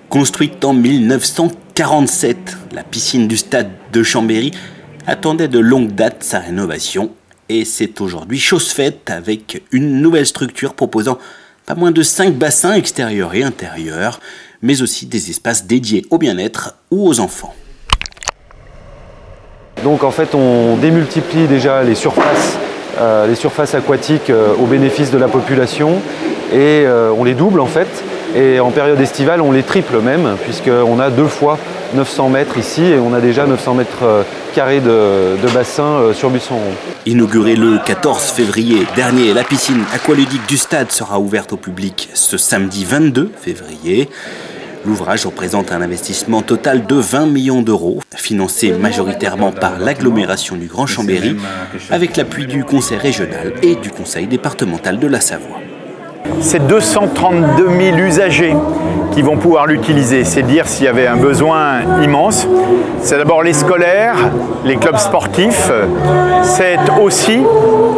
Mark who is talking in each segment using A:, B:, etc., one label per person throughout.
A: Construite en 1947, la piscine du stade de Chambéry attendait de longue date sa rénovation et c'est aujourd'hui chose faite avec une nouvelle structure proposant pas moins de 5 bassins extérieurs et intérieurs, mais aussi des espaces dédiés au bien-être ou aux enfants.
B: Donc en fait on démultiplie déjà les surfaces aquatiques au bénéfice de la population et on les double en fait. Et en période estivale, on les triple même, puisqu'on a 2 fois 900 mètres ici et on a déjà 900 mètres carrés de bassin sur Buisson-Rond.
A: Inaugurée le 14 février dernier, la piscine aqualudique du stade sera ouverte au public ce samedi 22 février. L'ouvrage représente un investissement total de 20 millions d'euros, financé majoritairement par l'agglomération du Grand Chambéry, avec l'appui du Conseil régional et du Conseil départemental de la Savoie.
C: C'est 232 000 usagers qui vont pouvoir l'utiliser. C'est dire s'il y avait un besoin immense. C'est d'abord les scolaires, les clubs sportifs. C'est aussi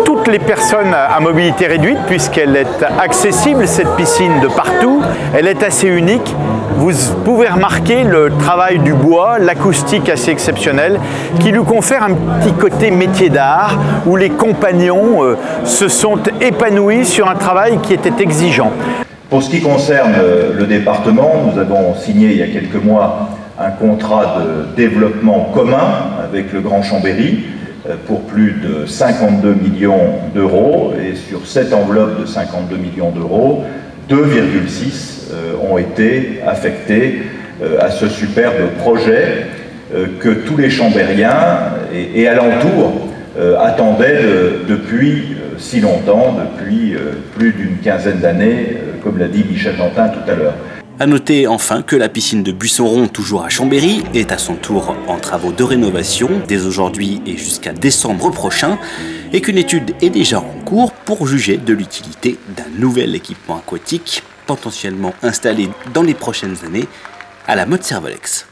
C: toutes les personnes à mobilité réduite puisqu'elle est accessible, cette piscine, de partout. Elle est assez unique. Vous pouvez remarquer le travail du bois, l'acoustique assez exceptionnelle qui lui confère un petit côté métier d'art où les compagnons se sont épanouis sur un travail qui était exigeant.
D: Pour ce qui concerne le département, nous avons signé il y a quelques mois un contrat de développement commun avec le Grand Chambéry pour plus de 52 millions d'euros et sur cette enveloppe de 52 millions d'euros, 2,6 ont été affectés à ce superbe projet que tous les Chambériens et alentours attendaient depuis si longtemps, depuis plus d'une quinzaine d'années, comme l'a dit Michel Dantin tout à l'heure.
A: A noter enfin que la piscine de Buisson-Rond, toujours à Chambéry, est à son tour en travaux de rénovation dès aujourd'hui et jusqu'à décembre prochain, et qu'une étude est déjà en cours pour juger de l'utilité d'un nouvel équipement aquatique potentiellement installé dans les prochaines années à la Motte Servolex.